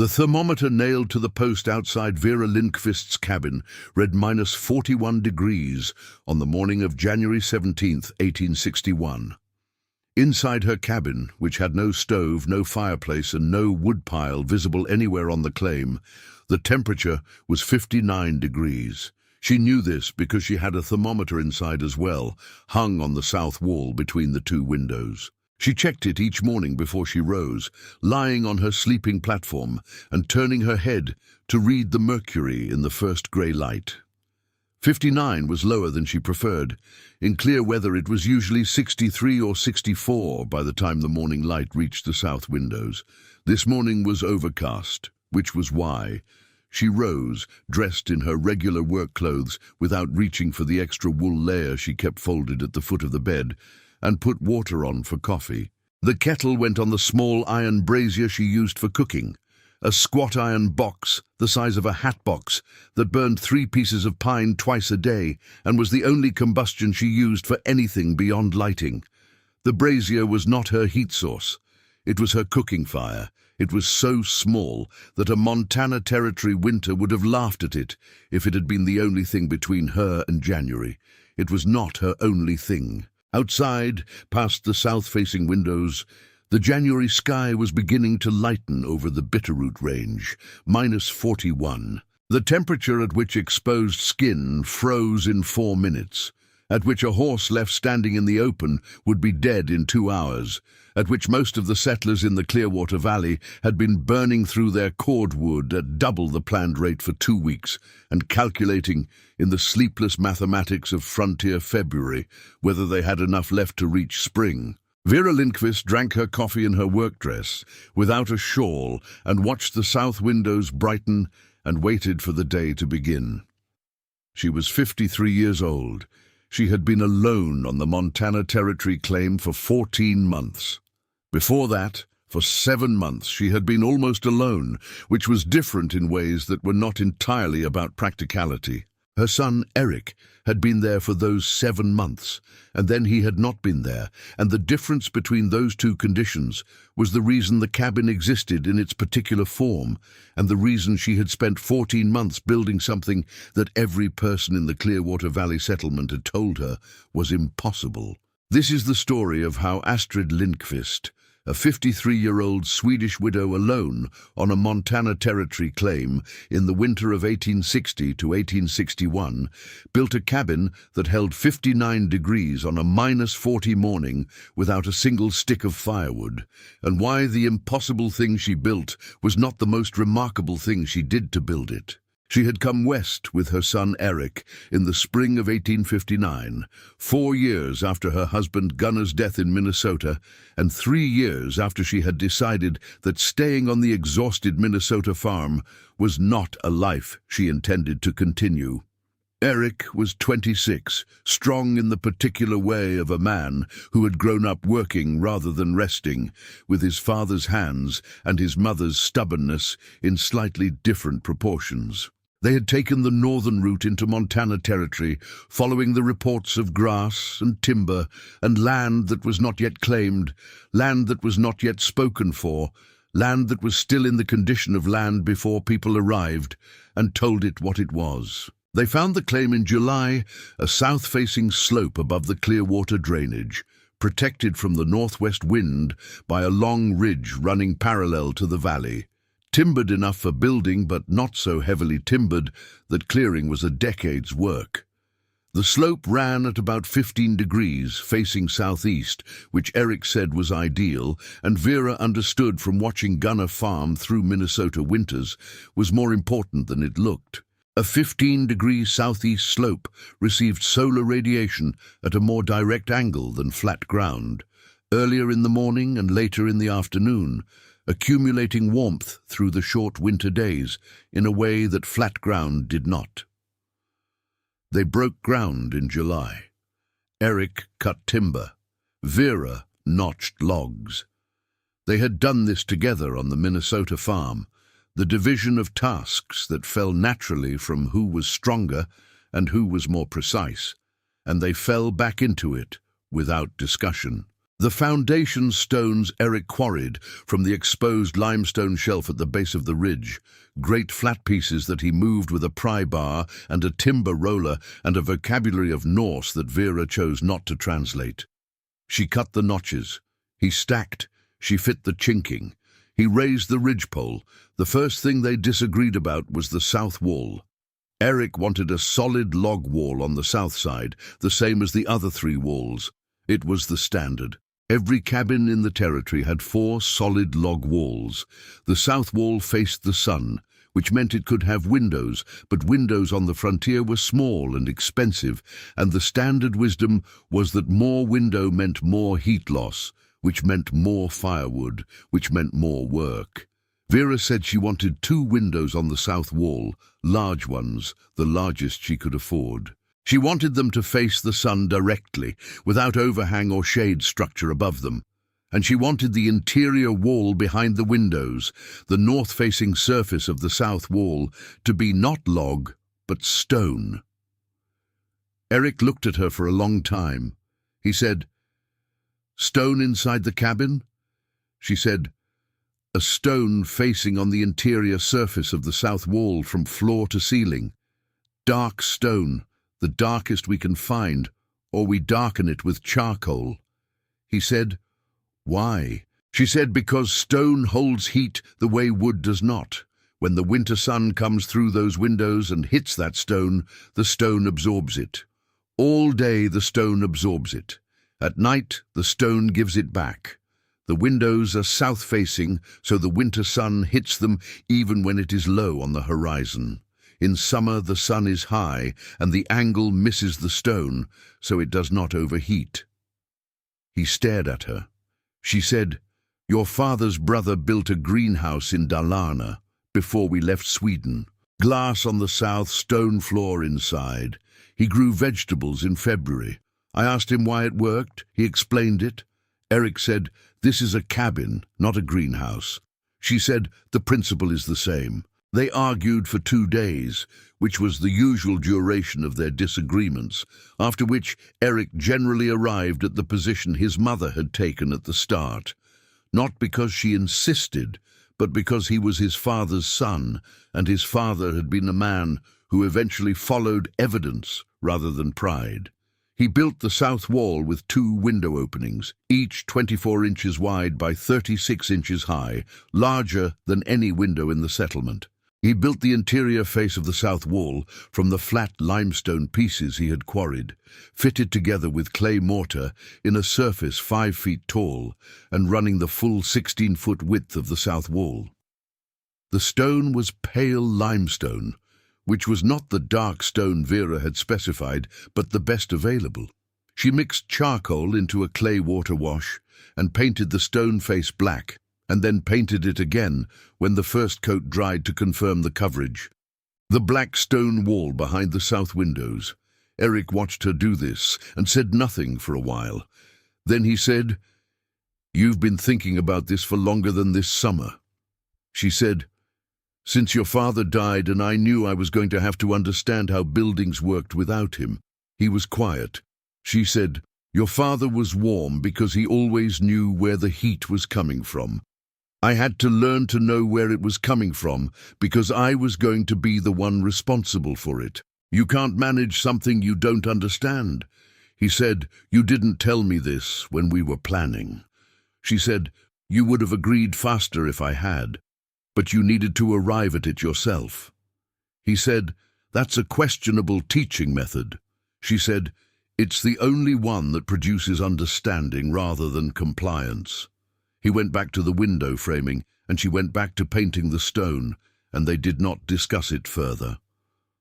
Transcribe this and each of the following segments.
The thermometer nailed to the post outside Vera Lindqvist's cabin read -41 degrees on the morning of January 17th, 1861. Inside her cabin, which had no stove, no fireplace, and no woodpile visible anywhere on the claim, the temperature was 59 degrees. She knew this because she had a thermometer inside as well, hung on the south wall between the two windows. She checked it each morning before she rose, lying on her sleeping platform and turning her head to read the mercury in the first grey light. 59 was lower than she preferred. In clear weather it was usually 63 or 64 by the time the morning light reached the south windows. This morning was overcast, which was why she rose, dressed in her regular work clothes without reaching for the extra wool layer she kept folded at the foot of the bed, and put water on for coffee. The kettle went on the small iron brazier she used for cooking, a squat iron box the size of a hat box that burned 3 pieces of pine twice a day and was the only combustion she used for anything beyond lighting. The brazier was not her heat source. It was her cooking fire. It was so small that a Montana Territory winter would have laughed at it if it had been the only thing between her and January. It was not her only thing. Outside, past the south-facing windows, the January sky was beginning to lighten over the Bitterroot Range, -41. The temperature at which exposed skin froze in 4 minutes, at which a horse left standing in the open would be dead in 2 hours, at which most of the settlers in the Clearwater Valley had been burning through their cordwood at double the planned rate for 2 weeks, and calculating, in the sleepless mathematics of frontier February, whether they had enough left to reach spring. Vera Lindqvist drank her coffee in her work dress, without a shawl, and watched the south windows brighten and waited for the day to begin. She was 53 years old. She had been alone on the Montana Territory claim for 14 months. Before that, for 7 months, she had been almost alone, which was different in ways that were not entirely about practicality. Her son, Eric, had been there for those 7 months, and then he had not been there, and the difference between those two conditions was the reason the cabin existed in its particular form, and the reason she had spent 14 months building something that every person in the Clearwater Valley settlement had told her was impossible. This is the story of how Astrid Lindqvist, a 53-year-old Swedish widow alone on a Montana Territory claim in the winter of 1860 to 1861, built a cabin that held 59 degrees on a -40 morning without a single stick of firewood, and why the impossible thing she built was not the most remarkable thing she did to build it. She had come west with her son Eric in the spring of 1859, 4 years after her husband Gunnar's death in Minnesota, and 3 years after she had decided that staying on the exhausted Minnesota farm was not a life she intended to continue. Eric was 26, strong in the particular way of a man who had grown up working rather than resting, with his father's hands and his mother's stubbornness in slightly different proportions. They had taken the northern route into Montana Territory, following the reports of grass and timber and land that was not yet claimed, land that was not yet spoken for, land that was still in the condition of land before people arrived, and told it what it was. They found the claim in July, a south-facing slope above the Clearwater drainage, protected from the northwest wind by a long ridge running parallel to the valley. Timbered enough for building, but not so heavily timbered that clearing was a decade's work. The slope ran at about 15 degrees, facing southeast, which Eric said was ideal, and Vera understood from watching Gunnar farm through Minnesota winters was more important than it looked. A 15-degree southeast slope received solar radiation at a more direct angle than flat ground, earlier in the morning and later in the afternoon, accumulating warmth through the short winter days in a way that flat ground did not. They broke ground in July. Eric cut timber. Vera notched logs. They had done this together on the Minnesota farm, the division of tasks that fell naturally from who was stronger and who was more precise, and they fell back into it without discussion. The foundation stones Eric quarried from the exposed limestone shelf at the base of the ridge, great flat pieces that he moved with a pry bar and a timber roller and a vocabulary of Norse that Vera chose not to translate. She cut the notches. He stacked. She fit the chinking. He raised the ridgepole. The first thing they disagreed about was the south wall. Eric wanted a solid log wall on the south side, the same as the other 3 walls. It was the standard. Every cabin in the territory had 4 solid log walls. The south wall faced the sun, which meant it could have windows, but windows on the frontier were small and expensive, and the standard wisdom was that more window meant more heat loss, which meant more firewood, which meant more work. Vera said she wanted 2 windows on the south wall, large ones, the largest she could afford. She wanted them to face the sun directly, without overhang or shade structure above them. And she wanted the interior wall behind the windows, the north-facing surface of the south wall, to be not log, but stone. Eric looked at her for a long time. He said, "Stone inside the cabin?" She said, "A stone facing on the interior surface of the south wall from floor to ceiling. Dark stone. The darkest we can find, or we darken it with charcoal." He said, "Why?" She said, "Because stone holds heat the way wood does not. When the winter sun comes through those windows and hits that stone, the stone absorbs it. All day the stone absorbs it. At night the stone gives it back. The windows are south-facing, so the winter sun hits them even when it is low on the horizon. In summer the sun is high, and the angle misses the stone, so it does not overheat." He stared at her. She said, "Your father's brother built a greenhouse in Dalarna before we left Sweden. Glass on the south, stone floor inside. He grew vegetables in February. I asked him why it worked. He explained it. Eric said, 'This is a cabin, not a greenhouse.' She said, 'The principle is the same.' They argued for 2 days, which was the usual duration of their disagreements, after which Eric generally arrived at the position his mother had taken at the start, not because she insisted, but because he was his father's son, and his father had been a man who eventually followed evidence rather than pride. He built the south wall with 2 window openings, each 24 inches wide by 36 inches high, larger than any window in the settlement. He built the interior face of the south wall from the flat limestone pieces he had quarried, fitted together with clay mortar in a surface 5 feet tall and running the full 16-foot width of the south wall. The stone was pale limestone, which was not the dark stone Vera had specified, but the best available. She mixed charcoal into a clay water wash and painted the stone face black, and then painted it again when the first coat dried to confirm the coverage. The black stone wall behind the south windows. Eric watched her do this and said nothing for a while. Then he said, "You've been thinking about this for longer than this summer." She said, "Since your father died and I knew I was going to have to understand how buildings worked without him." He was quiet. She said, "Your father was warm because he always knew where the heat was coming from. I had to learn to know where it was coming from because I was going to be the one responsible for it. You can't manage something you don't understand." He said, "You didn't tell me this when we were planning." She said, "You would have agreed faster if I had, but you needed to arrive at it yourself." He said, "That's a questionable teaching method." She said, "It's the only one that produces understanding rather than compliance." He went back to the window framing, and she went back to painting the stone, and they did not discuss it further.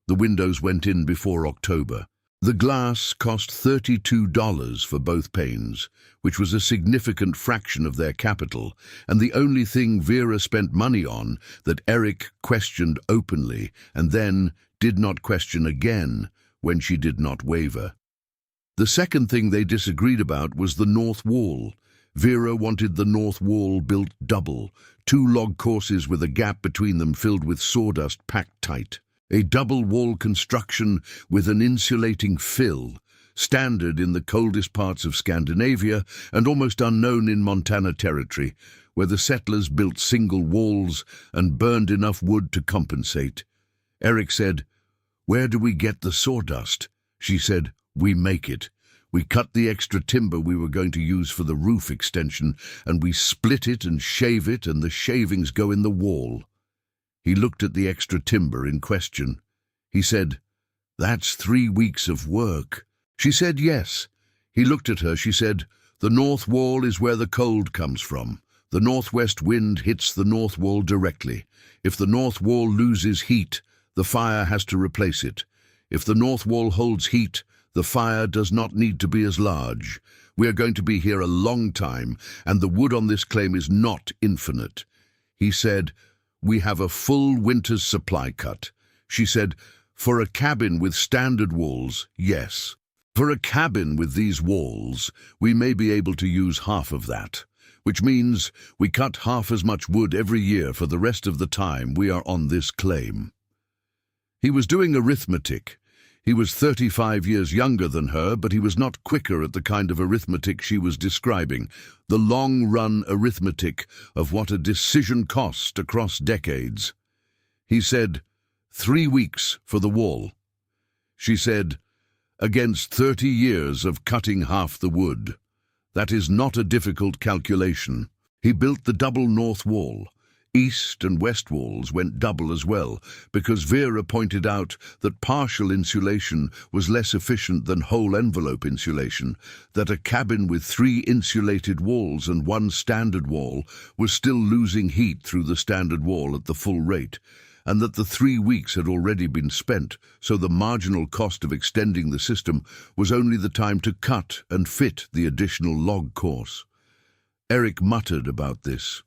The windows went in before October. The glass cost $32 for both panes, which was a significant fraction of their capital, and the only thing Vera spent money on that Eric questioned openly and then did not question again when she did not waver. The second thing they disagreed about was the north wall. Vera wanted the north wall built double, 2 log courses with a gap between them filled with sawdust packed tight. A double wall construction with an insulating fill, standard in the coldest parts of Scandinavia and almost unknown in Montana Territory, where the settlers built single walls and burned enough wood to compensate. Eric said, "Where do we get the sawdust?" She said, "We make it. We cut the extra timber we were going to use for the roof extension, and we split it and shave it, and the shavings go in the wall." He looked at the extra timber in question. He said, "That's 3 weeks of work." She said yes. He looked at her. She said, "The north wall is where the cold comes from. The northwest wind hits the north wall directly. If the north wall loses heat, the fire has to replace it. If the north wall holds heat, the fire does not need to be as large. We are going to be here a long time, and the wood on this claim is not infinite." He said, "We have a full winter's supply cut." She said, "For a cabin with standard walls, yes. For a cabin with these walls, we may be able to use half of that, which means we cut half as much wood every year for the rest of the time we are on this claim." He was doing arithmetic. He was 35 years younger than her, but he was not quicker at the kind of arithmetic she was describing, the long-run arithmetic of what a decision cost across decades. He said, 3 weeks for the wall." She said, "Against 30 years of cutting half the wood. That is not a difficult calculation." He built the double north wall. East and west walls went double as well, because Vera pointed out that partial insulation was less efficient than whole envelope insulation, that a cabin with 3 insulated walls and 1 standard wall was still losing heat through the standard wall at the full rate, and that the 3 weeks had already been spent, so the marginal cost of extending the system was only the time to cut and fit the additional log course. Eric muttered about this.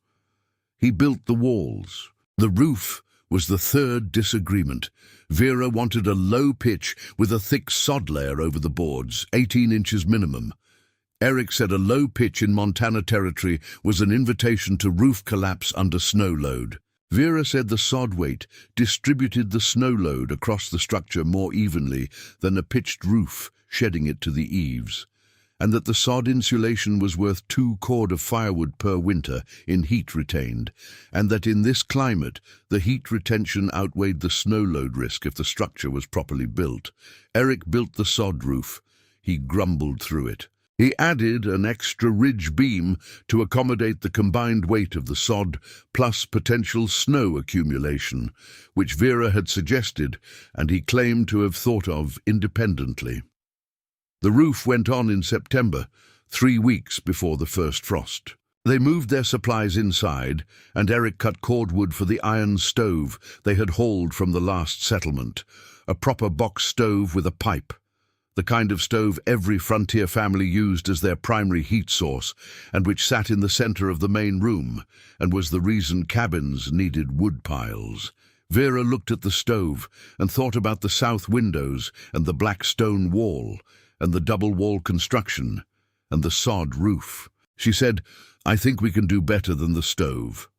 He built the walls. The roof was the third disagreement. Vera wanted a low pitch with a thick sod layer over the boards, 18 inches minimum. Eric said a low pitch in Montana Territory was an invitation to roof collapse under snow load. Vera said the sod weight distributed the snow load across the structure more evenly than a pitched roof, shedding it to the eaves, and that the sod insulation was worth 2 cord of firewood per winter in heat retained, and that in this climate the heat retention outweighed the snow load risk if the structure was properly built. Eric built the sod roof. He grumbled through it. He added an extra ridge beam to accommodate the combined weight of the sod plus potential snow accumulation, which Vera had suggested and he claimed to have thought of independently. The roof went on in September, 3 weeks before the first frost. They moved their supplies inside, and Eric cut cordwood for the iron stove they had hauled from the last settlement, a proper box stove with a pipe, the kind of stove every frontier family used as their primary heat source, and which sat in the center of the main room, and was the reason cabins needed wood piles. Vera looked at the stove and thought about the south windows and the black stone wall, and the double-wall construction, and the sod roof. She said, "I think we can do better than the stove."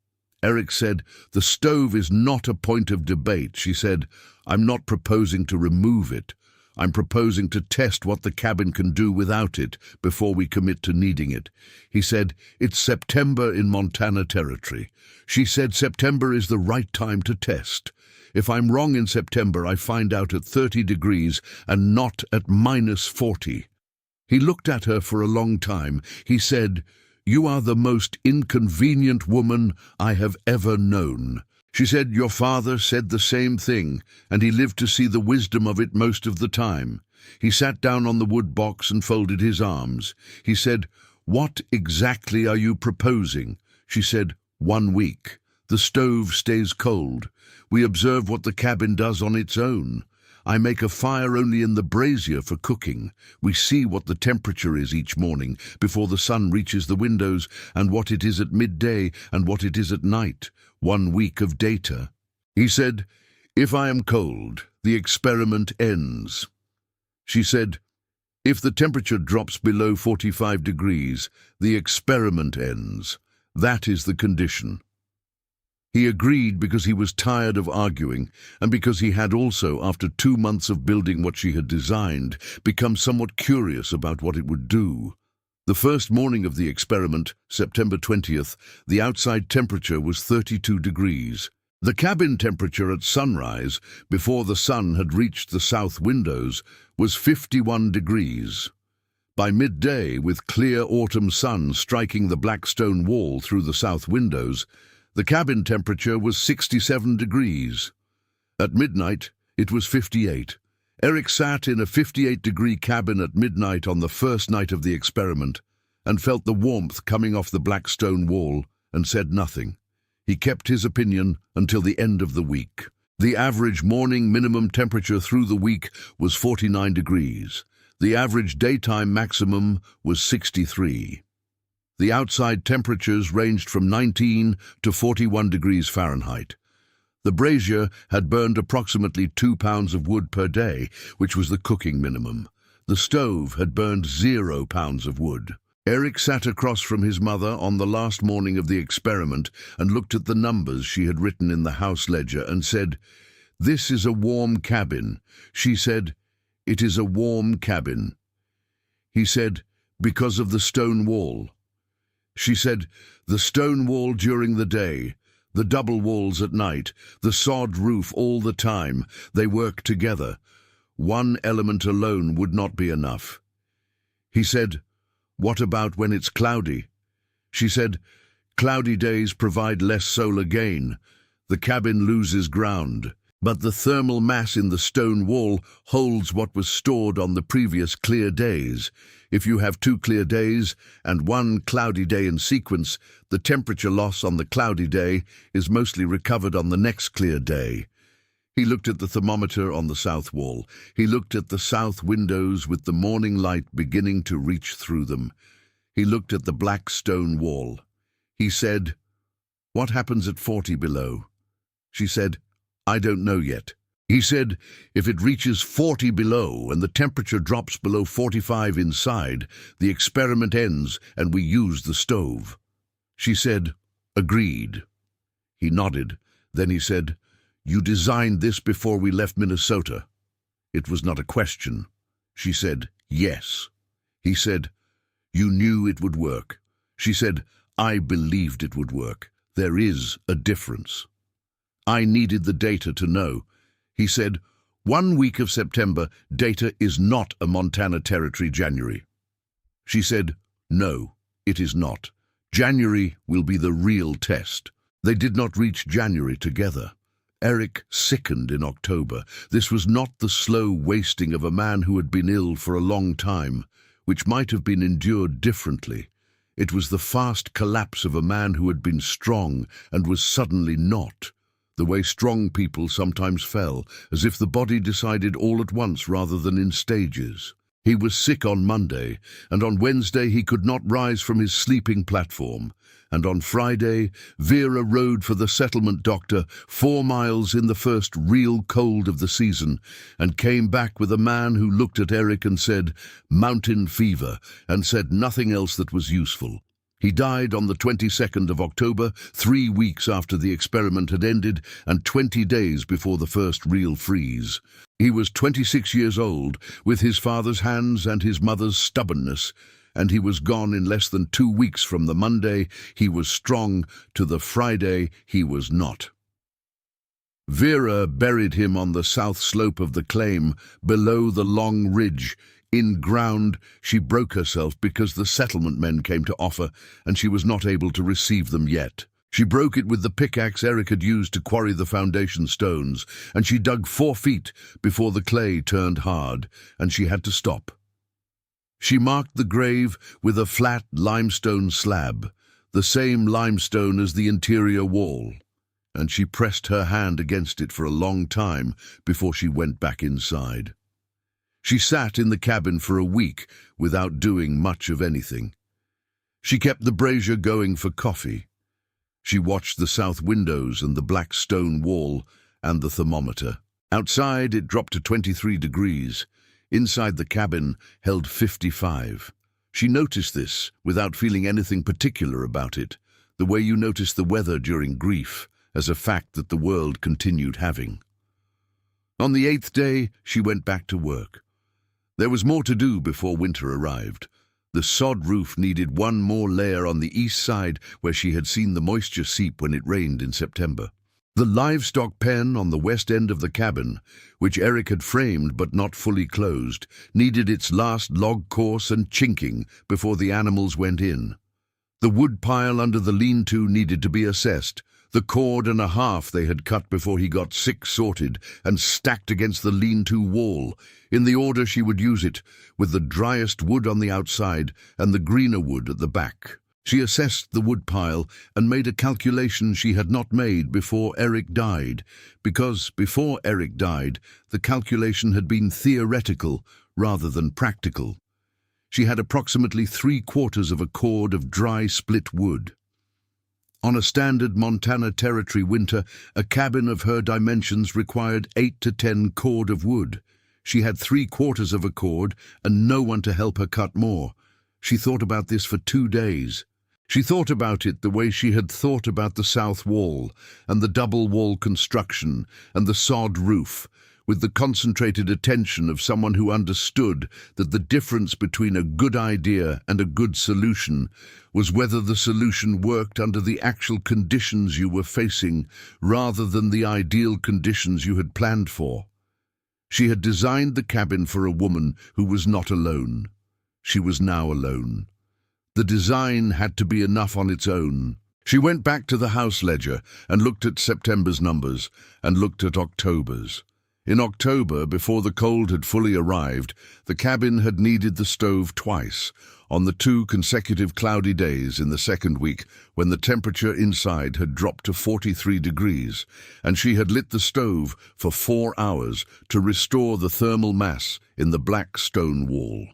Eric said, "The stove is not a point of debate." She said, "I'm not proposing to remove it. I'm proposing to test what the cabin can do without it before we commit to needing it." He said, "It's September in Montana Territory." She said, "September is the right time to test. If I'm wrong in September, I find out at 30 degrees and not at -40. He looked at her for a long time. He said, "You are the most inconvenient woman I have ever known." She said, "Your father said the same thing, and he lived to see the wisdom of it most of the time." He sat down on the wood box and folded his arms. He said, "What exactly are you proposing?" She said, 1 week. The stove stays cold. We observe what the cabin does on its own. I make a fire only in the brazier for cooking. We see what the temperature is each morning before the sun reaches the windows, and what it is at midday and what it is at night. 1 week of data. He said, "If I am cold, the experiment ends." She said, "If the temperature drops below 45 degrees, the experiment ends. That is the condition." He agreed because he was tired of arguing, and because he had also, after 2 months of building what she had designed, become somewhat curious about what it would do. The first morning of the experiment, September 20th, the outside temperature was 32 degrees. The cabin temperature at sunrise, before the sun had reached the south windows, was 51 degrees. By midday, with clear autumn sun striking the black stone wall through the south windows, the cabin temperature was 67 degrees. At midnight, it was 58. Eric sat in a 58-degree cabin at midnight on the first night of the experiment and felt the warmth coming off the black stone wall and said nothing. He kept his opinion until the end of the week. The average morning minimum temperature through the week was 49 degrees. The average daytime maximum was 63. The outside temperatures ranged from 19 to 41 degrees Fahrenheit. The brazier had burned approximately 2 pounds of wood per day, which was the cooking minimum. The stove had burned 0 pounds of wood. Eric sat across from his mother on the last morning of the experiment and looked at the numbers she had written in the house ledger and said, "This is a warm cabin." She said, "It is a warm cabin." He said, "Because of the stone wall." She said, "The stone wall during the day, the double walls at night, the sod roof all the time, they work together. One element alone would not be enough." He said, "What about when it's cloudy?" She said, "Cloudy days provide less solar gain. The cabin loses ground. But the thermal mass in the stone wall holds what was stored on the previous clear days. If you have 2 clear days and 1 cloudy day in sequence, the temperature loss on the cloudy day is mostly recovered on the next clear day." He looked at the thermometer on the south wall. He looked at the south windows with the morning light beginning to reach through them. He looked at the black stone wall. He said, "What happens at 40 below?" She said, "I don't know yet." He said, "If it reaches 40 below and the temperature drops below 45 inside, the experiment ends and we use the stove." She said, "Agreed." He nodded. Then he said, "You designed this before we left Minnesota." It was not a question. She said, "Yes." He said, "You knew it would work." She said, "I believed it would work. There is a difference." "I needed the data to know." He said, "1 week of September, data is not a Montana Territory January." She said, "No, it is not. January will be the real test." They did not reach January together. Eric sickened in October. This was not the slow wasting of a man who had been ill for a long time, which might have been endured differently. It was the fast collapse of a man who had been strong and was suddenly not, the way strong people sometimes fell, as if the body decided all at once rather than in stages. He was sick on Monday, and on Wednesday he could not rise from his sleeping platform. And on Friday, Vera rode for the settlement doctor 4 miles in the first real cold of the season, and came back with a man who looked at Eric and said, "Mountain fever," and said nothing else that was useful. He died on the 22nd of October, 3 weeks after the experiment had ended and 20 days before the first real freeze. He was 26 years old, with his father's hands and his mother's stubbornness, and he was gone in less than 2 weeks from the Monday he was strong to the Friday he was not. Vera buried him on the south slope of the claim, below the long ridge. In ground, she broke herself because the settlement men came to offer, and she was not able to receive them yet. She broke it with the pickaxe Eric had used to quarry the foundation stones, and she dug 4 feet before the clay turned hard, and she had to stop. She marked the grave with a flat limestone slab, the same limestone as the interior wall, and she pressed her hand against it for a long time before she went back inside. She sat in the cabin for a week without doing much of anything. She kept the brazier going for coffee. She watched the south windows and the black stone wall and the thermometer. Outside, it dropped to 23 degrees. Inside, the cabin held 55. She noticed this without feeling anything particular about it, the way you notice the weather during grief as a fact that the world continued having. On the 8th day, she went back to work. There was more to do before winter arrived. The sod roof needed one more layer on the east side where she had seen the moisture seep when it rained in September. The livestock pen on the west end of the cabin, which Eric had framed but not fully closed, needed its last log course and chinking before the animals went in. The wood pile under the lean-to needed to be assessed. The cord and a half they had cut before he got sick sorted and stacked against the lean-to wall, in the order she would use it, with the driest wood on the outside and the greener wood at the back. She assessed the wood pile and made a calculation she had not made before Eric died, because before Eric died, the calculation had been theoretical rather than practical. She had approximately 3/4 of a cord of dry split wood. On a standard Montana Territory winter, a cabin of her dimensions required 8 to 10 cord of wood. She had 3/4 of a cord and no one to help her cut more. She thought about this for 2 days. She thought about it the way she had thought about the south wall and the double wall construction and the sod roof, with the concentrated attention of someone who understood that the difference between a good idea and a good solution was whether the solution worked under the actual conditions you were facing rather than the ideal conditions you had planned for. She had designed the cabin for a woman who was not alone. She was now alone. The design had to be enough on its own. She went back to the house ledger and looked at September's numbers and looked at October's. In October, before the cold had fully arrived, the cabin had needed the stove twice, on the 2 consecutive cloudy days in the second week when the temperature inside had dropped to 43 degrees, and she had lit the stove for 4 hours to restore the thermal mass in the black stone wall.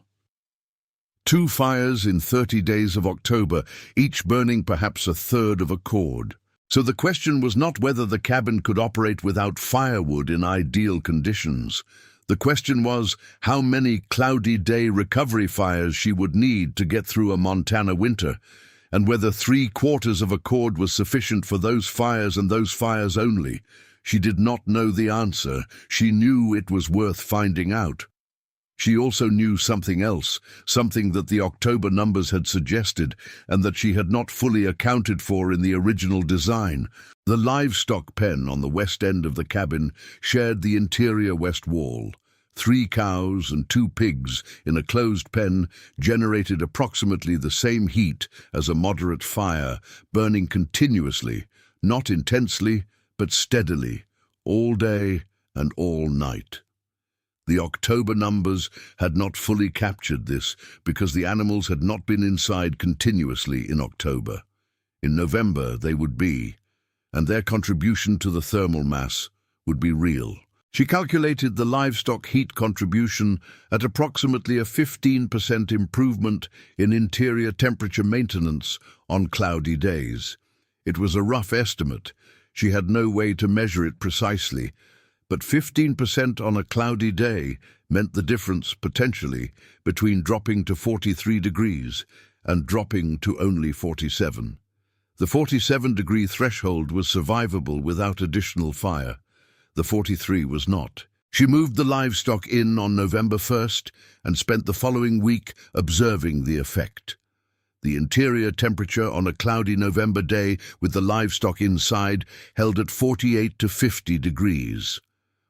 2 fires in 30 days of October, each burning perhaps 1/3 of a cord. So the question was not whether the cabin could operate without firewood in ideal conditions. The question was how many cloudy day recovery fires she would need to get through a Montana winter, and whether 3/4 of a cord was sufficient for those fires and those fires only. She did not know the answer. She knew it was worth finding out. She also knew something else, something that the October numbers had suggested and that she had not fully accounted for in the original design. The livestock pen on the west end of the cabin shared the interior west wall. 3 cows and 2 pigs in a closed pen generated approximately the same heat as a moderate fire, burning continuously, not intensely, but steadily, all day and all night. The October numbers had not fully captured this because the animals had not been inside continuously in October. In November they would be, and their contribution to the thermal mass would be real. She calculated the livestock heat contribution at approximately a 15% improvement in interior temperature maintenance on cloudy days. It was a rough estimate. She had no way to measure it precisely, but 15% on a cloudy day meant the difference, potentially, between dropping to 43 degrees and dropping to only 47. The 47-degree threshold was survivable without additional fire. The 43 was not. She moved the livestock in on November 1st and spent the following week observing the effect. The interior temperature on a cloudy November day with the livestock inside held at 48 to 50 degrees.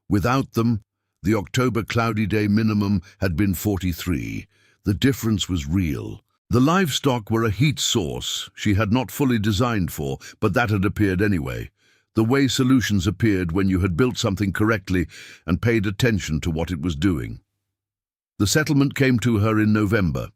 Without them, the October cloudy day minimum had been 43. The difference was real. The livestock were a heat source she had not fully designed for, but that had appeared anyway. The way solutions appeared when you had built something correctly and paid attention to what it was doing. The settlement came to her in November.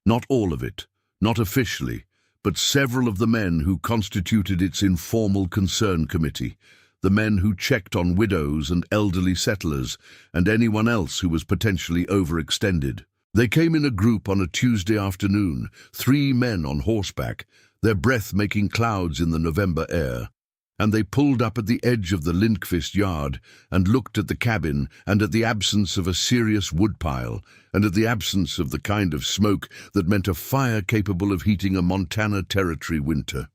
Not all of it, not officially, but several of the men who constituted its informal concern committee. The men who checked on widows and elderly settlers and anyone else who was potentially overextended. They came in a group on a Tuesday afternoon, 3 men on horseback, their breath making clouds in the November air, and they pulled up at the edge of the Lindqvist yard and looked at the cabin and at the absence of a serious woodpile and at the absence of the kind of smoke that meant a fire capable of heating a Montana Territory winter.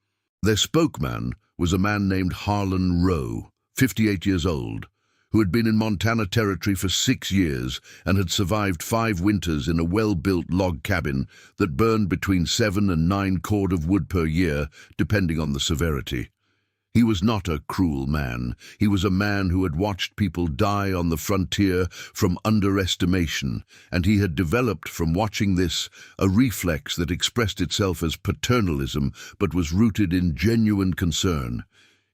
Their spokesman was a man named Harlan Rowe, 58 years old, who had been in Montana Territory for 6 years and had survived 5 winters in a well-built log cabin that burned between 7 and 9 cord of wood per year, depending on the severity. He was not a cruel man. He was a man who had watched people die on the frontier from underestimation, and he had developed from watching this a reflex that expressed itself as paternalism but was rooted in genuine concern.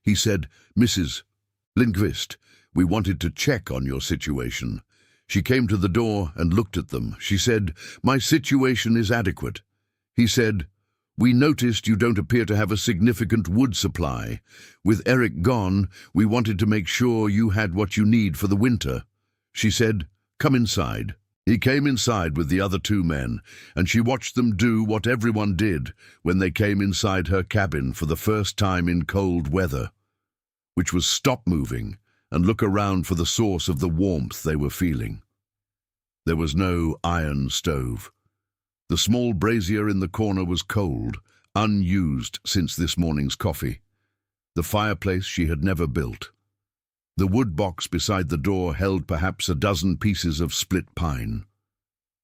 He said, "Mrs. Lindqvist, we wanted to check on your situation." She came to the door and looked at them. She said, "My situation is adequate." He said, "We noticed you don't appear to have a significant wood supply. With Eric gone, we wanted to make sure you had what you need for the winter." She said, "Come inside." He came inside with the other 2 men, and she watched them do what everyone did when they came inside her cabin for the first time in cold weather, which was stop moving and look around for the source of the warmth they were feeling. There was no iron stove. The small brazier in the corner was cold, unused since this morning's coffee. The fireplace she had never built. The wood box beside the door held perhaps a dozen pieces of split pine.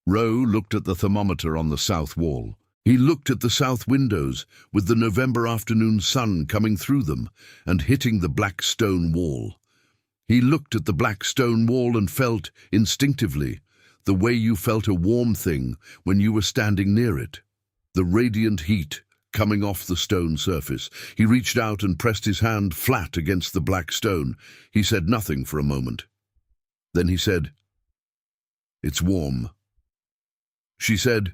Rowe looked at the thermometer on the south wall. He looked at the south windows, with the November afternoon sun coming through them and hitting the black stone wall. He looked at the black stone wall and felt, instinctively, the way you felt a warm thing when you were standing near it. The radiant heat coming off the stone surface. He reached out and pressed his hand flat against the black stone. He said nothing for a moment. Then he said, "It's warm." She said,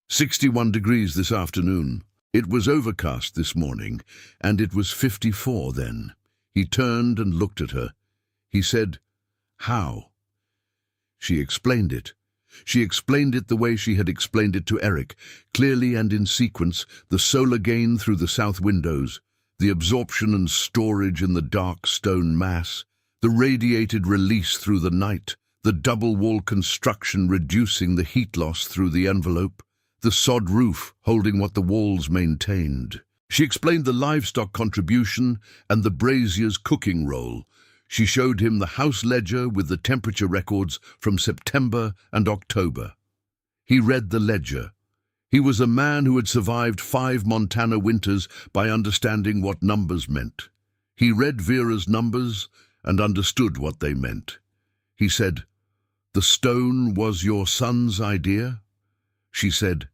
61 degrees this afternoon. It was overcast this morning, and it was 54 then." He turned and looked at her. He said, "How?" She explained it. She explained it the way she had explained it to Eric, clearly and in sequence, the solar gain through the south windows, the absorption and storage in the dark stone mass, the radiated release through the night, the double-wall construction reducing the heat loss through the envelope, the sod roof holding what the walls maintained. She explained the livestock contribution and the brazier's cooking role. She showed him the house ledger with the temperature records from September and October. He read the ledger. He was a man who had survived 5 Montana winters by understanding what numbers meant. He read Vera's numbers and understood what they meant. He said, "The stone was your son's idea?" She said,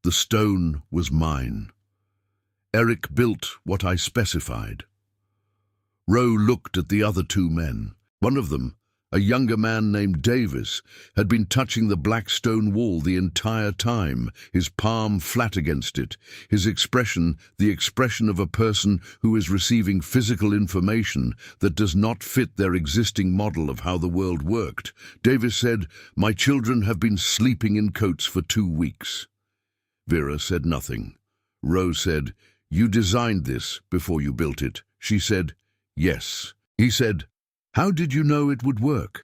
"The stone was mine. Eric built what I specified." Rowe looked at the other 2 men. One of them, a younger man named Davis, had been touching the black stone wall the entire time, his palm flat against it, his expression the expression of a person who is receiving physical information that does not fit their existing model of how the world worked. Davis said, "My children have been sleeping in coats for 2 weeks." Vera said nothing. Rowe said, "You designed this before you built it." She said, "Yes." He said, "How did you know it would work?"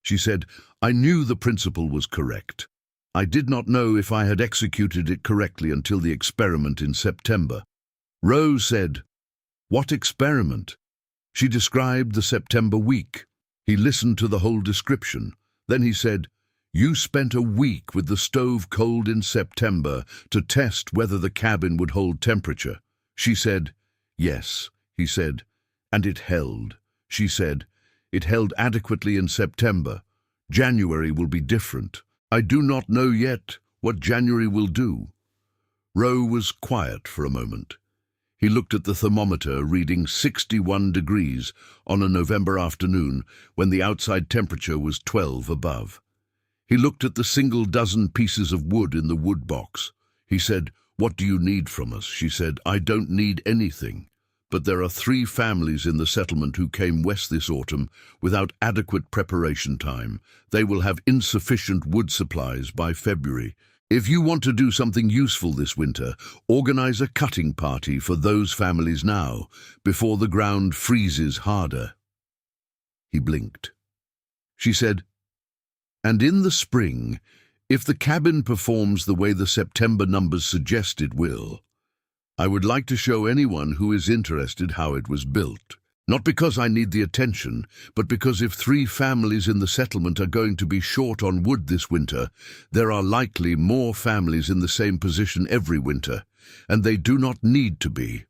She said, "I knew the principle was correct. I did not know if I had executed it correctly until the experiment in September." Rowe said, "What experiment?" She described the September week. He listened to the whole description. Then he said, "You spent a week with the stove cold in September to test whether the cabin would hold temperature." She said, "Yes." He said, "And it held." She said, "It held adequately in September. January will be different. I do not know yet what January will do." Rowe was quiet for a moment. He looked at the thermometer reading 61 degrees on a November afternoon when the outside temperature was 12 above. He looked at the single dozen pieces of wood in the wood box. He said, "What do you need from us?" She said, "I don't need anything. But there are 3 families in the settlement who came west this autumn without adequate preparation time. They will have insufficient wood supplies by February. If you want to do something useful this winter, organize a cutting party for those families now, before the ground freezes harder." He blinked. She said, "And in the spring, if the cabin performs the way the September numbers suggest it will, I would like to show anyone who is interested how it was built. Not because I need the attention, but because if 3 families in the settlement are going to be short on wood this winter, there are likely more families in the same position every winter, and they do not need to be.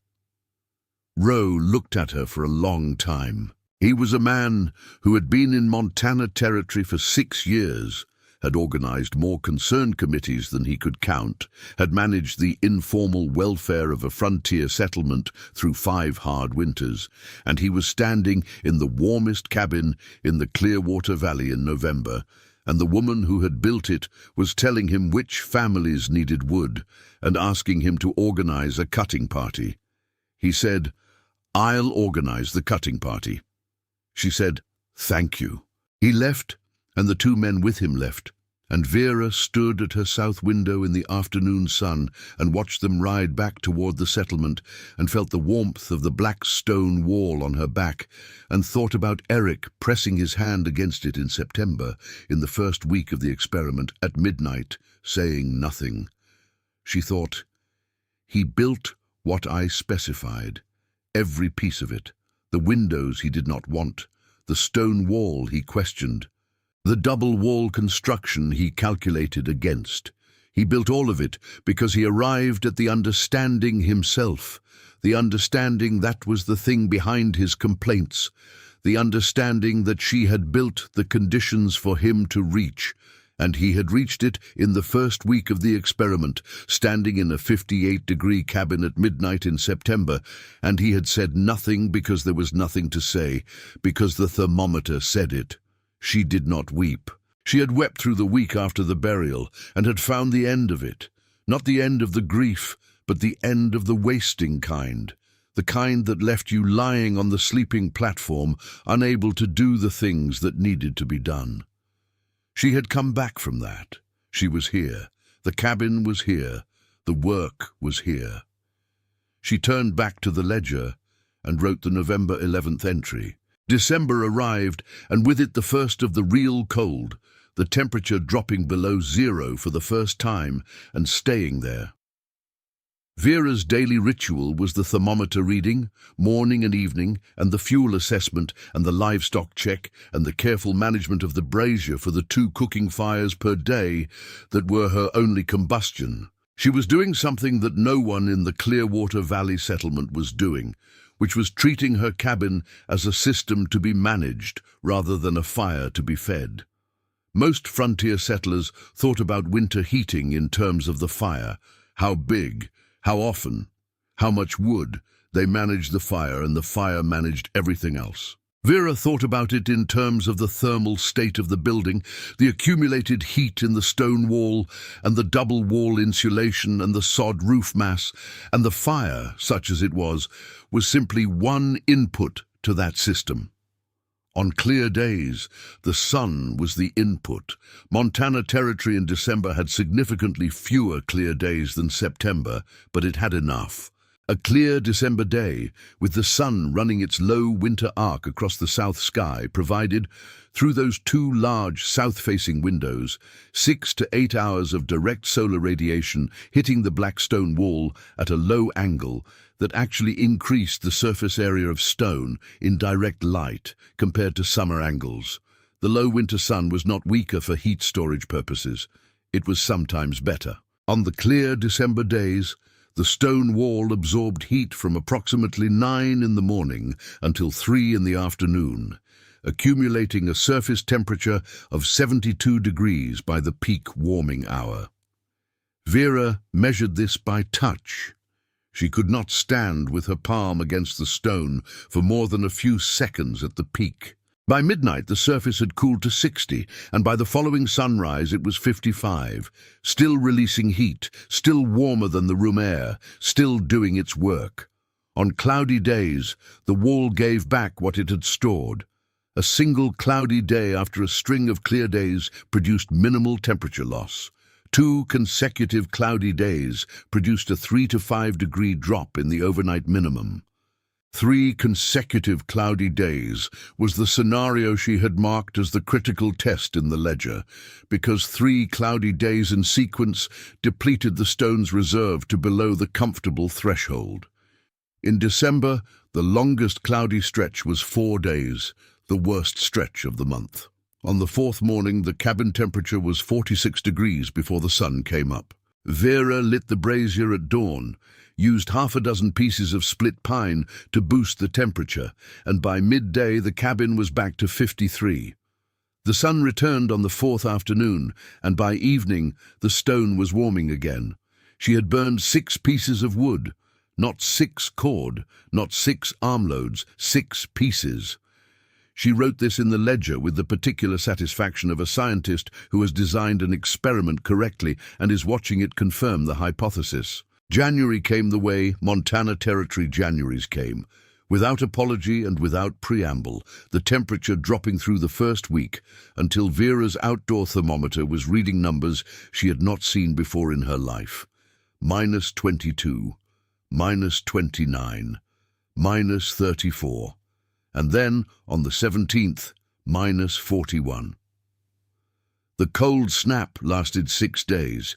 Rowe looked at her for a long time. He was a man who had been in Montana Territory for 6 years, had organized more concerned committees than he could count, had managed the informal welfare of a frontier settlement through 5 hard winters, and he was standing in the warmest cabin in the Clearwater Valley in November, and the woman who had built it was telling him which families needed wood and asking him to organize a cutting party. He said, "I'll organize the cutting party." She said, "Thank you." He left, and the 2 men with him left, and Vera stood at her south window in the afternoon sun and watched them ride back toward the settlement and felt the warmth of the black stone wall on her back and thought about Eric pressing his hand against it in September, in the first week of the experiment, at midnight, saying nothing. She thought, "He built what I specified, every piece of it. The windows he did not want, the stone wall he questioned, the double wall construction he calculated against. He built all of it because he arrived at the understanding himself, the understanding that was the thing behind his complaints, the understanding that she had built the conditions for him to reach, and he had reached it in the first week of the experiment, standing in a 58-degree cabin at midnight in September, and he had said nothing because there was nothing to say, because the thermometer said it. She did not weep. She had wept through the week after the burial, and had found the end of it. Not the end of the grief, but the end of the wasting kind. The kind that left you lying on the sleeping platform, unable to do the things that needed to be done. She had come back from that. She was here. The cabin was here. The work was here. She turned back to the ledger and wrote the November 11th entry. December arrived, and with it the first of the real cold, the temperature dropping below 0 for the first time and staying there. Vera's daily ritual was the thermometer reading, morning and evening, and the fuel assessment, and the livestock check, and the careful management of the brazier for the 2 cooking fires per day that were her only combustion. She was doing something that no one in the Clearwater Valley settlement was doing, which was treating her cabin as a system to be managed rather than a fire to be fed. Most frontier settlers thought about winter heating in terms of the fire, how big, how often, how much wood. They managed the fire, and the fire managed everything else. Vera thought about it in terms of the thermal state of the building, the accumulated heat in the stone wall, and the double wall insulation and the sod roof mass, and the fire, such as it was simply one input to that system. On clear days, the sun was the input. Montana Territory in December had significantly fewer clear days than September, but it had enough. A clear December day, with the sun running its low winter arc across the south sky, provided, through those 2 large south-facing windows, 6 to 8 hours of direct solar radiation hitting the black stone wall at a low angle that actually increased the surface area of stone in direct light compared to summer angles. The low winter sun was not weaker for heat storage purposes. It was sometimes better. On the clear December days, the stone wall absorbed heat from approximately 9 in the morning until 3 in the afternoon, accumulating a surface temperature of 72 degrees by the peak warming hour. Vera measured this by touch. She could not stand with her palm against the stone for more than a few seconds at the peak. By midnight, the surface had cooled to 60, and by the following sunrise it was 55, still releasing heat, still warmer than the room air, still doing its work. On cloudy days, the wall gave back what it had stored. A single cloudy day after a string of clear days produced minimal temperature loss. 2 consecutive cloudy days produced a 3 to 5 degree drop in the overnight minimum. 3 consecutive cloudy days was the scenario she had marked as the critical test in the ledger, because 3 cloudy days in sequence depleted the stone's reserve to below the comfortable threshold. In December, the longest cloudy stretch was 4 days, the worst stretch of the month. On the 4th morning, the cabin temperature was 46 degrees before the sun came up. Vera lit the brazier at dawn, used half a dozen pieces of split pine to boost the temperature, and by midday the cabin was back to 53. The sun returned on the 4th afternoon, and by evening the stone was warming again. She had burned 6 pieces of wood, not 6 cord, not 6 armloads, 6 pieces. She wrote this in the ledger with the particular satisfaction of a scientist who has designed an experiment correctly and is watching it confirm the hypothesis. January came the way Montana Territory Januaries came, without apology and without preamble, the temperature dropping through the first week until Vera's outdoor thermometer was reading numbers she had not seen before in her life. -22, -29, -34. And then, on the 17th, -41. The cold snap lasted 6 days.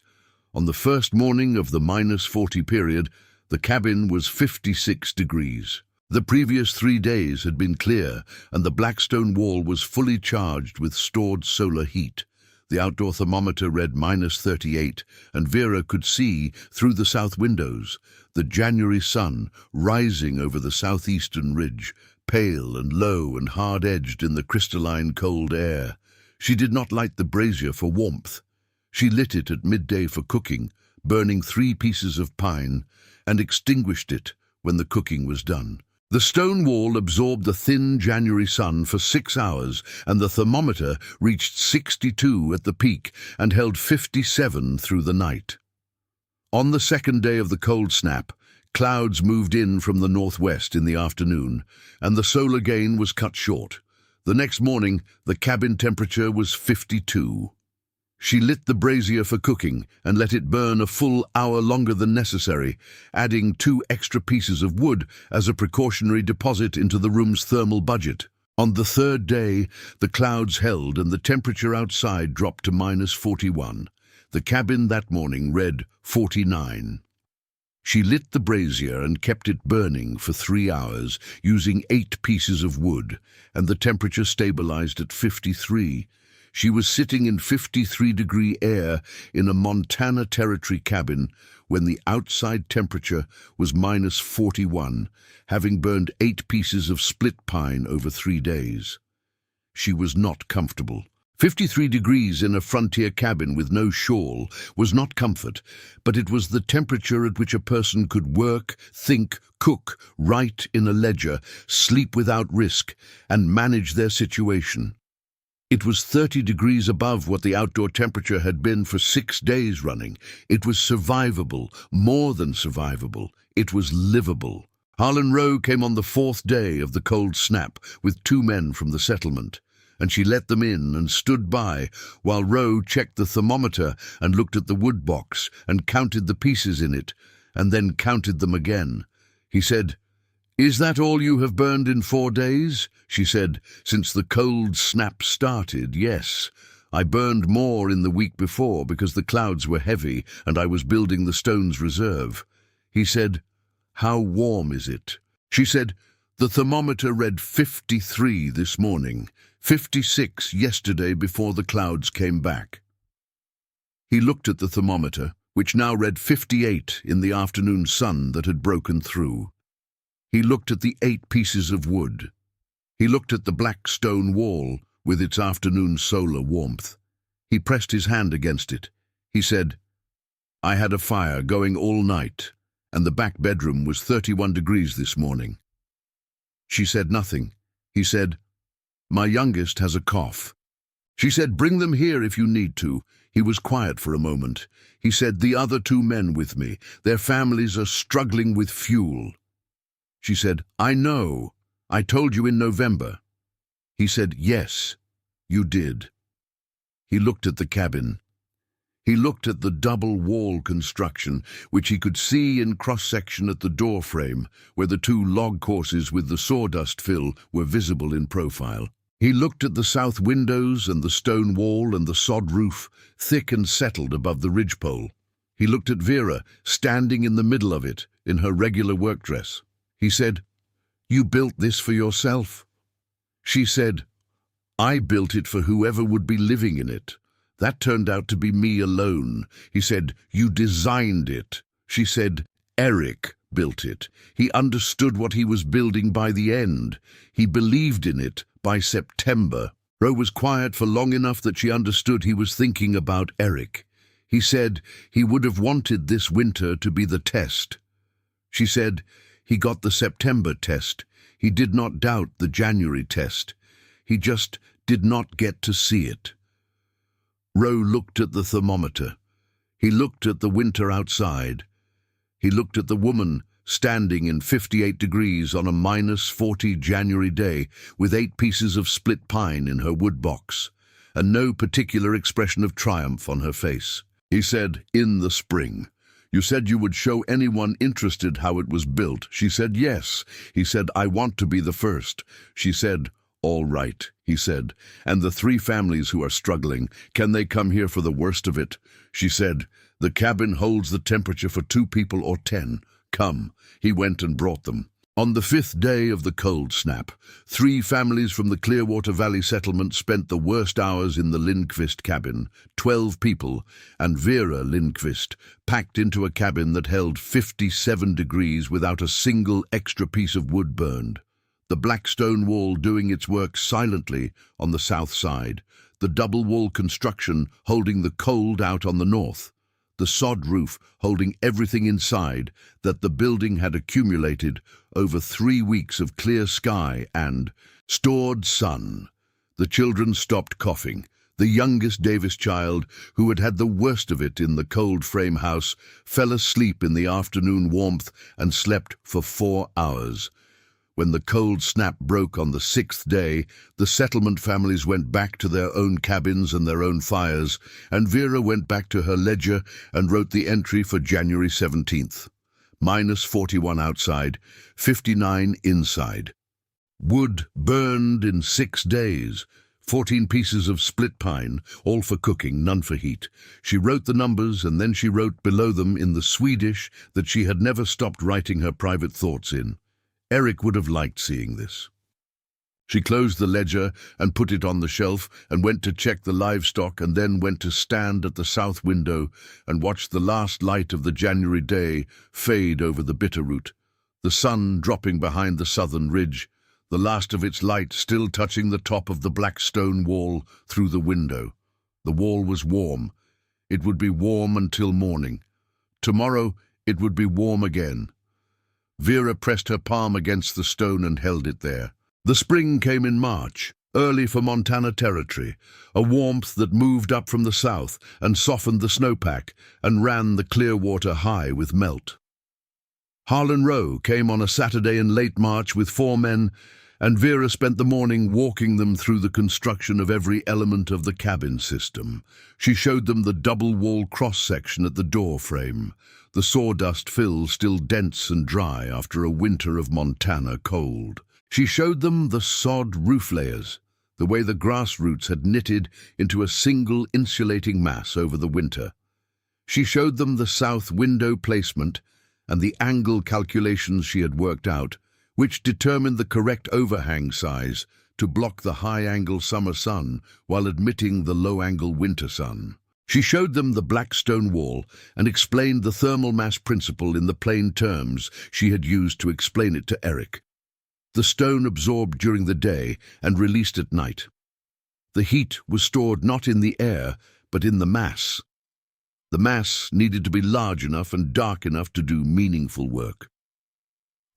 On the first morning of the -40 period, the cabin was 56 degrees. The previous 3 days had been clear, and the Blackstone wall was fully charged with stored solar heat. The outdoor thermometer read -38, and Vera could see, through the south windows, the January sun rising over the southeastern ridge, pale and low and hard-edged in the crystalline cold air. She did not light the brazier for warmth. She lit it at midday for cooking, burning 3 pieces of pine, and extinguished it when the cooking was done. The stone wall absorbed the thin January sun for 6 hours, and the thermometer reached 62 at the peak and held 57 through the night. On the second day of the cold snap, clouds moved in from the northwest in the afternoon, and the solar gain was cut short. The next morning, the cabin temperature was 52. She lit the brazier for cooking and let it burn a full hour longer than necessary, adding 2 extra pieces of wood as a precautionary deposit into the room's thermal budget. On the third day, the clouds held and the temperature outside dropped to -41. The cabin that morning read 49. She lit the brazier and kept it burning for 3 hours, using 8 pieces of wood, and the temperature stabilized at 53. She was sitting in 53-degree air in a Montana Territory cabin when the outside temperature was -41, having burned 8 pieces of split pine over 3 days. She was not comfortable. 53 degrees in a frontier cabin with no shawl was not comfort, but it was the temperature at which a person could work, think, cook, write in a ledger, sleep without risk, and manage their situation. It was 30 degrees above what the outdoor temperature had been for 6 days running. It was survivable, more than survivable. It was livable. Harlan Rowe came on the 4th day of the cold snap with 2 men from the settlement, and she let them in and stood by while Rowe checked the thermometer and looked at the wood box and counted the pieces in it, and then counted them again. He said, "Is that all you have burned in 4 days?" She said, "Since the cold snap started, yes. I burned more in the week before because the clouds were heavy and I was building the stone's reserve." He said, "How warm is it?" She said, "The thermometer read 53 this morning, 56 yesterday before the clouds came back." He looked at the thermometer, which now read 58 in the afternoon sun that had broken through. He looked at the 8 pieces of wood. He looked at the black stone wall with its afternoon solar warmth. He pressed his hand against it. He said, "I had a fire going all night, and the back bedroom was 31 degrees this morning." She said nothing. He said, "My youngest has a cough." She said, "Bring them here if you need to." He was quiet for a moment. He said, "The other 2 men with me, their families are struggling with fuel." She said, "I know. I told you in November." He said, "Yes, you did." He looked at the cabin. He looked at the double wall construction, which he could see in cross-section at the door frame, where the two log courses with the sawdust fill were visible in profile. He looked at the south windows and the stone wall and the sod roof, thick and settled above the ridgepole. He looked at Vera, standing in the middle of it, in her regular work dress. He said, "You built this for yourself?" She said, "I built it for whoever would be living in it. That turned out to be me alone." He said, "You designed it." She said, "Eric built it. He understood what he was building by the end. He believed in it by September." Ro was quiet for long enough that she understood he was thinking about Eric. He said he would have wanted this winter to be the test. She said, "He got the September test. He did not doubt the January test. He just did not get to see it." Ro looked at the thermometer. He looked at the winter outside. He looked at the woman standing in 58 degrees on a -40 January day with 8 pieces of split pine in her wood box, and no particular expression of triumph on her face. He said, "In the spring. You said you would show anyone interested how it was built." She said, "Yes." He said, "I want to be the first." She said, "All right," he said. "And the 3 families who are struggling, can they come here for the worst of it?" She said, "The cabin holds the temperature for 2 people or 10. Come." He went and brought them. On the 5th day of the cold snap, 3 families from the Clearwater Valley settlement spent the worst hours in the Lindqvist cabin, 12 people, and Vera Lindqvist, packed into a cabin that held 57 degrees without a single extra piece of wood burned. The black stone wall doing its work silently on the south side, the double wall construction holding the cold out on the north, the sod roof holding everything inside that the building had accumulated over 3 weeks of clear sky and stored sun. The children stopped coughing. The youngest Davis child, who had had the worst of it in the cold frame house, fell asleep in the afternoon warmth and slept for 4 hours. When the cold snap broke on the 6th day, the settlement families went back to their own cabins and their own fires, and Vera went back to her ledger and wrote the entry for January 17th. -41 outside, 59 inside. Wood burned in 6 days. 14 pieces of split pine, all for cooking, none for heat. She wrote the numbers, and then she wrote below them in the Swedish that she had never stopped writing her private thoughts in. Eric would have liked seeing this. She closed the ledger and put it on the shelf and went to check the livestock, and then went to stand at the south window and watch the last light of the January day fade over the Bitterroot, the sun dropping behind the southern ridge, the last of its light still touching the top of the black stone wall through the window. The wall was warm. It would be warm until morning. Tomorrow it would be warm again. Vera pressed her palm against the stone and held it there. The spring came in March, early for Montana territory, a warmth that moved up from the south and softened the snowpack and ran the Clearwater high with melt. Harlan Rowe came on a Saturday in late March with 4 men, and Vera spent the morning walking them through the construction of every element of the cabin system. She showed them the double-wall cross-section at the door frame, the sawdust fill still dense and dry after a winter of Montana cold. She showed them the sod roof layers, the way the grass roots had knitted into a single insulating mass over the winter. She showed them the south window placement and the angle calculations she had worked out, which determined the correct overhang size to block the high-angle summer sun while admitting the low-angle winter sun. She showed them the black stone wall and explained the thermal mass principle in the plain terms she had used to explain it to Eric. The stone absorbed during the day and released at night. The heat was stored not in the air, but in the mass. The mass needed to be large enough and dark enough to do meaningful work.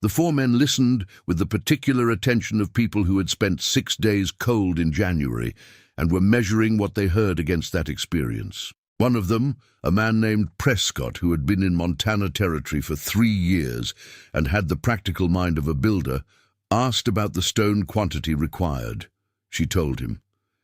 The 4 men listened with the particular attention of people who had spent 6 days cold in January and were measuring what they heard against that experience. One of them, a man named Prescott, who had been in Montana territory for 3 years and had the practical mind of a builder, asked about the stone quantity required. She told him.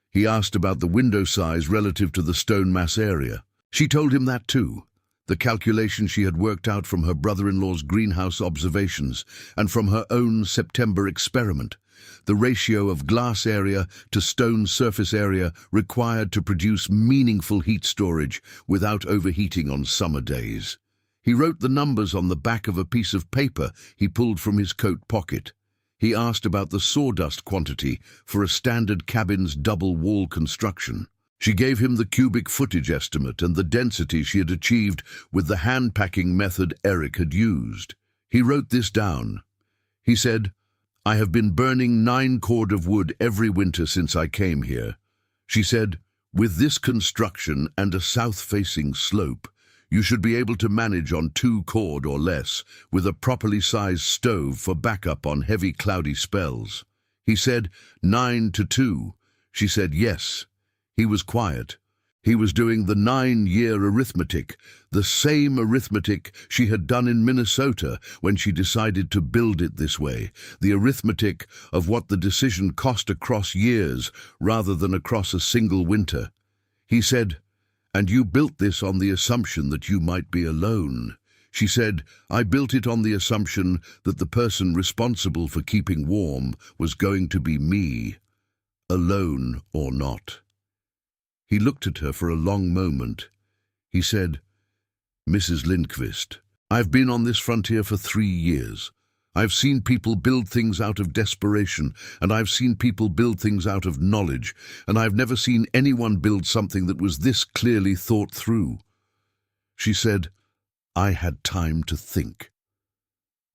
He asked about the window size relative to the stone mass area. She told him that too. The calculation she had worked out from her brother-in-law's greenhouse observations and from her own September experiment. The ratio of glass area to stone surface area required to produce meaningful heat storage without overheating on summer days. He wrote the numbers on the back of a piece of paper he pulled from his coat pocket. He asked about the sawdust quantity for a standard cabin's double wall construction. She gave him the cubic footage estimate and the density she had achieved with the hand-packing method Eric had used. He wrote this down. He said, "I have been burning 9 cord of wood every winter since I came here." She said, "With this construction and a south-facing slope, you should be able to manage on 2 cord or less, with a properly sized stove for backup on heavy cloudy spells." He said, 9 to 2. She said, yes. He was quiet. He was doing the 9-year arithmetic, the same arithmetic she had done in Minnesota when she decided to build it this way, the arithmetic of what the decision cost across years rather than across a single winter. He said, "And you built this on the assumption that you might be alone." She said, "I built it on the assumption that the person responsible for keeping warm was going to be me, alone or not." He looked at her for a long moment. He said, "Mrs. Lindqvist, I've been on this frontier for 3 years. I've seen people build things out of desperation, and I've seen people build things out of knowledge, and I've never seen anyone build something that was this clearly thought through." She said, "I had time to think.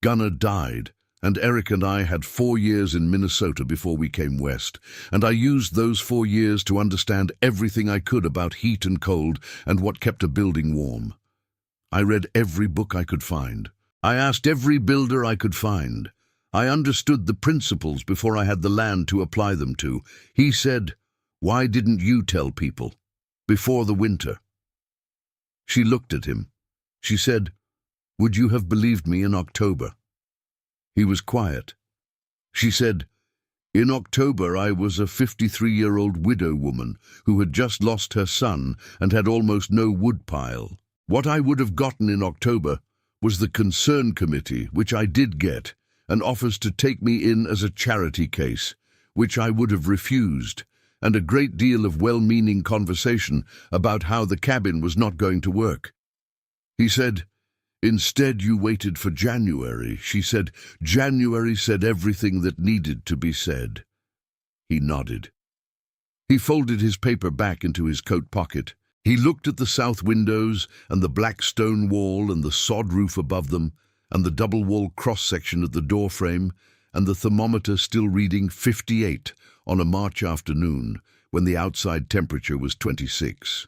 Gunnar died, and Eric and I had 4 years in Minnesota before we came west, and I used those 4 years to understand everything I could about heat and cold and what kept a building warm. I read every book I could find. I asked every builder I could find. I understood the principles before I had the land to apply them to." He said, "Why didn't you tell people? Before the winter?" She looked at him. She said, "Would you have believed me in October?" He was quiet. She said, "In October I was a 53-year-old widow woman who had just lost her son and had almost no wood pile. What I would have gotten in October was the concern committee, which I did get, and offers to take me in as a charity case, which I would have refused, and a great deal of well-meaning conversation about how the cabin was not going to work." He said, "Instead you waited for January." She said, "January said everything that needed to be said." He nodded. He folded his paper back into his coat pocket. He looked at the south windows and the black stone wall and the sod roof above them and the double-wall cross-section of the doorframe and the thermometer still reading 58 on a March afternoon when the outside temperature was 26.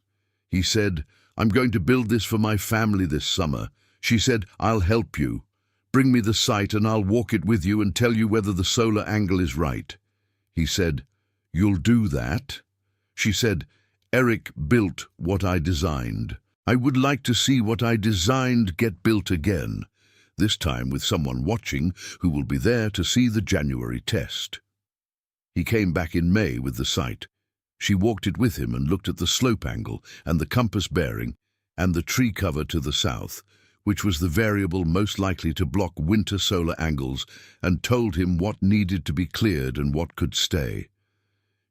He said, "I'm going to build this for my family this summer." She said, "I'll help you. Bring me the site and I'll walk it with you and tell you whether the solar angle is right." He said, "You'll do that?" She said, "Eric built what I designed. I would like to see what I designed get built again, this time with someone watching who will be there to see the January test." He came back in May with the site. She walked it with him and looked at the slope angle and the compass bearing and the tree cover to the south, which was the variable most likely to block winter solar angles, and told him what needed to be cleared and what could stay.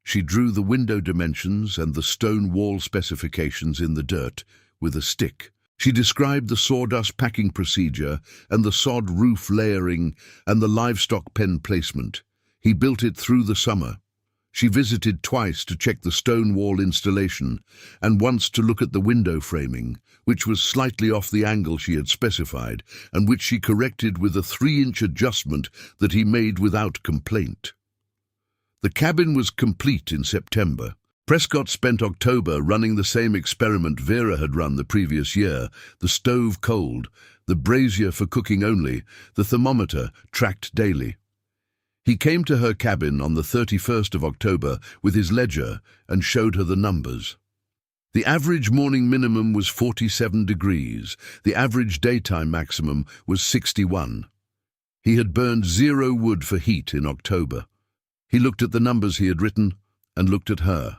She drew the window dimensions and the stone wall specifications in the dirt with a stick. She described the sawdust packing procedure and the sod roof layering and the livestock pen placement. He built it through the summer. She visited twice to check the stone wall installation and once to look at the window framing, which was slightly off the angle she had specified and which she corrected with a 3-inch adjustment that he made without complaint. The cabin was complete in September. Prescott spent October running the same experiment Vera had run the previous year, the stove cold, the brazier for cooking only, the thermometer tracked daily. He came to her cabin on the 31st of October with his ledger and showed her the numbers. The average morning minimum was 47 degrees. The average daytime maximum was 61. He had burned 0 wood for heat in October. He looked at the numbers he had written and looked at her.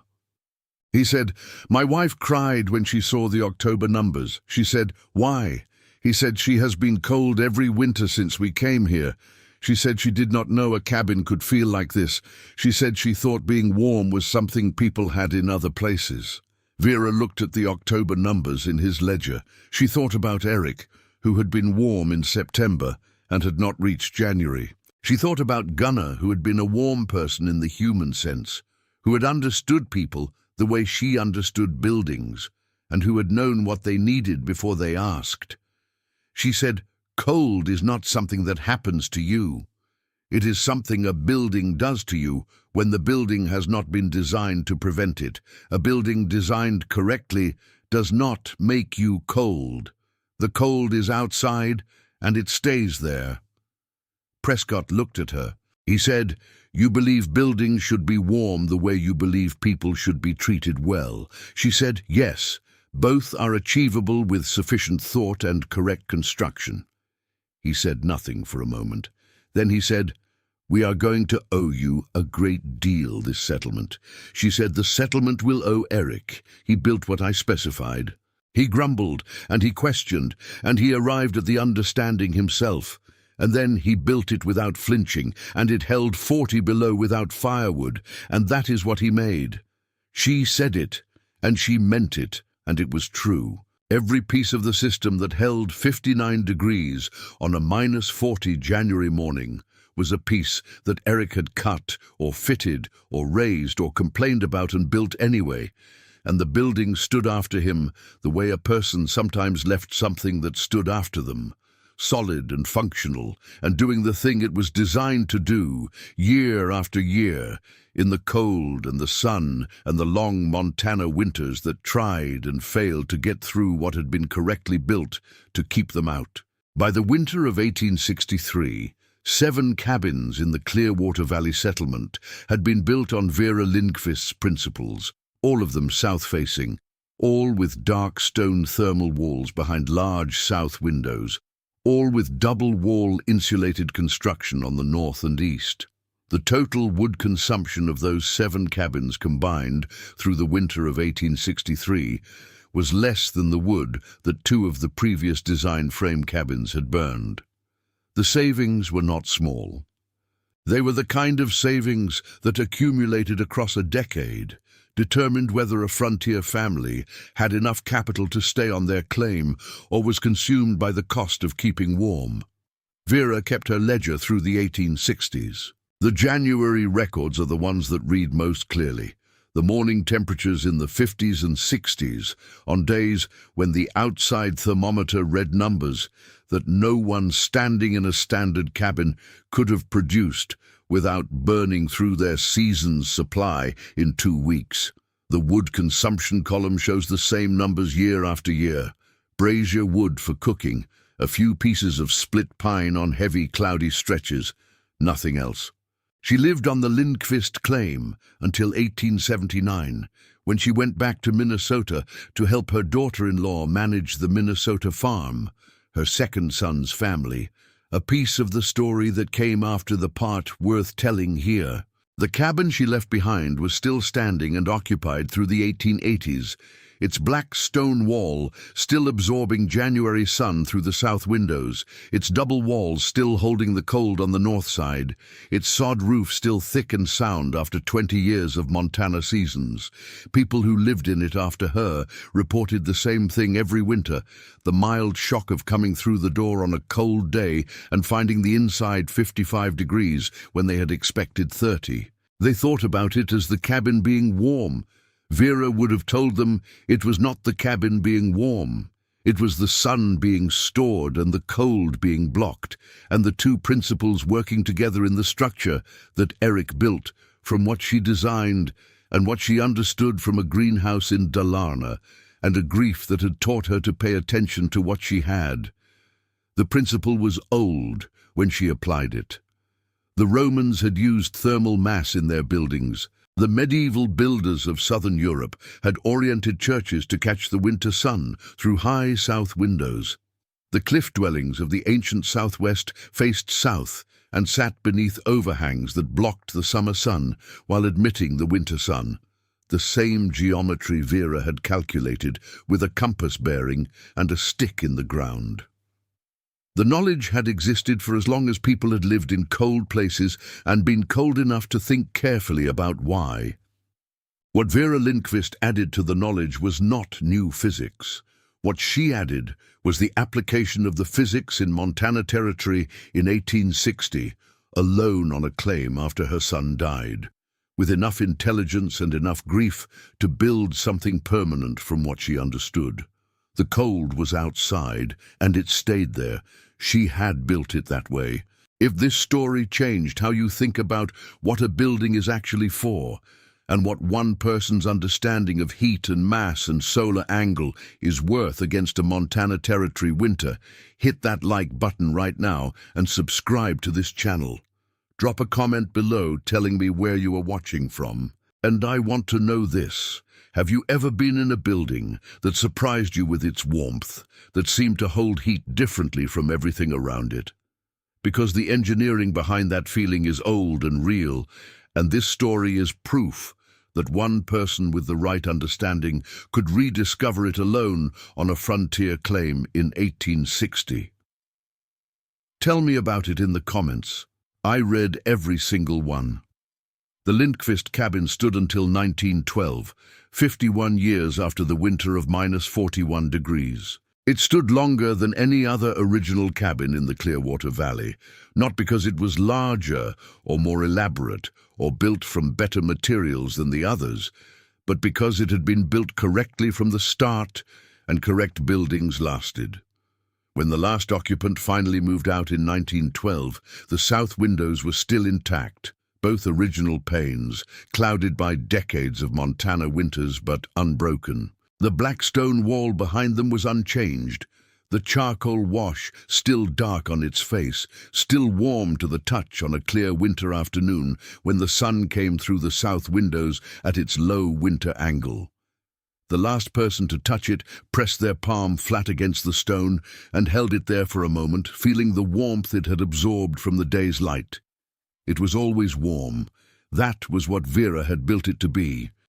He said, "My wife cried when she saw the October numbers." She said, "Why?" He said, "She has been cold every winter since we came here." She said she did not know a cabin could feel like this. She said she thought being warm was something people had in other places. Vera looked at the October numbers in his ledger. She thought about Eric, who had been warm in September and had not reached January. She thought about Gunnar, who had been a warm person in the human sense, who had understood people the way she understood buildings, and who had known what they needed before they asked. She said, "Cold is not something that happens to you. It is something a building does to you when the building has not been designed to prevent it. A building designed correctly does not make you cold. The cold is outside, and it stays there." Prescott looked at her. He said, "You believe buildings should be warm the way you believe people should be treated well." She said, "Yes, both are achievable with sufficient thought and correct construction." He said nothing for a moment. Then he said, "We are going to owe you a great deal, this settlement." She said, "The settlement will owe Eric. He built what I specified." He grumbled, and he questioned, and he arrived at the understanding himself. And then he built it without flinching, and it held 40 below without firewood, and that is what he made. She said it, and she meant it, and it was true. Every piece of the system that held 59 degrees on a -40 January morning was a piece that Eric had cut or fitted or raised or complained about and built anyway, and the building stood after him the way a person sometimes left something that stood after them, solid and functional, and doing the thing it was designed to do, year after year, in the cold and the sun and the long Montana winters that tried and failed to get through what had been correctly built to keep them out. By the winter of 1863, 7 cabins in the Clearwater Valley settlement had been built on Vera Lindqvist's principles, all of them south-facing, all with dark stone thermal walls behind large south windows, all with double-wall insulated construction on the north and east. The total wood consumption of those 7 cabins combined through the winter of 1863 was less than the wood that 2 of the previous design frame cabins had burned. The savings were not small. They were the kind of savings that accumulated across a decade, determined whether a frontier family had enough capital to stay on their claim or was consumed by the cost of keeping warm. Vera kept her ledger through the 1860s. The January records are the ones that read most clearly. The morning temperatures in the 50s and 60s, on days when the outside thermometer read numbers that no one standing in a standard cabin could have produced without burning through their season's supply in 2 weeks. The wood consumption column shows the same numbers year after year. Brazier wood for cooking, a few pieces of split pine on heavy, cloudy stretches, nothing else. She lived on the Lindqvist claim until 1879, when she went back to Minnesota to help her daughter-in-law manage the Minnesota farm, her second son's family, a piece of the story that came after the part worth telling here. The cabin she left behind was still standing and occupied through the 1880s, its black stone wall still absorbing January sun through the south windows, its double walls still holding the cold on the north side, its sod roof still thick and sound after 20 years of Montana seasons. People who lived in it after her reported the same thing every winter, the mild shock of coming through the door on a cold day and finding the inside 55 degrees when they had expected 30. They thought about it as the cabin being warm. Vera would have told them it was not the cabin being warm. It was the sun being stored and the cold being blocked, and the 2 principles working together in the structure that Eric built from what she designed and what she understood from a greenhouse in Dalarna, and a grief that had taught her to pay attention to what she had. The principle was old when she applied it. The Romans had used thermal mass in their buildings. The medieval builders of southern Europe had oriented churches to catch the winter sun through high south windows. The cliff dwellings of the ancient southwest faced south and sat beneath overhangs that blocked the summer sun while admitting the winter sun. the same geometry Vera had calculated, with a compass bearing and a stick in the ground. The knowledge had existed for as long as people had lived in cold places and been cold enough to think carefully about why. What Vera Lindqvist added to the knowledge was not new physics. What she added was the application of the physics in Montana Territory in 1860, alone on a claim after her son died, with enough intelligence and enough grief to build something permanent from what she understood. The cold was outside, and it stayed there. She had built it that way. If this story changed how you think about what a building is actually for, and what one person's understanding of heat and mass and solar angle is worth against a Montana Territory winter, hit that like button right now and subscribe to this channel. Drop a comment below telling me where you are watching from. And I want to know this. Have you ever been in a building that surprised you with its warmth, that seemed to hold heat differently from everything around it? Because the engineering behind that feeling is old and real, and this story is proof that one person with the right understanding could rediscover it alone on a frontier claim in 1860. Tell me about it in the comments. I read every single one. The Lindqvist cabin stood until 1912, 51 years after the winter of -41 degrees. It stood longer than any other original cabin in the Clearwater Valley, not because it was larger or more elaborate or built from better materials than the others, but because it had been built correctly from the start and correct buildings lasted. When the last occupant finally moved out in 1912, the south windows were still intact, both original panes, clouded by decades of Montana winters but unbroken. The black stone wall behind them was unchanged, the charcoal wash still dark on its face, still warm to the touch on a clear winter afternoon when the sun came through the south windows at its low winter angle. The last person to touch it pressed their palm flat against the stone and held it there for a moment, feeling the warmth it had absorbed from the day's light. It was always warm. That was what Vera had built it to be.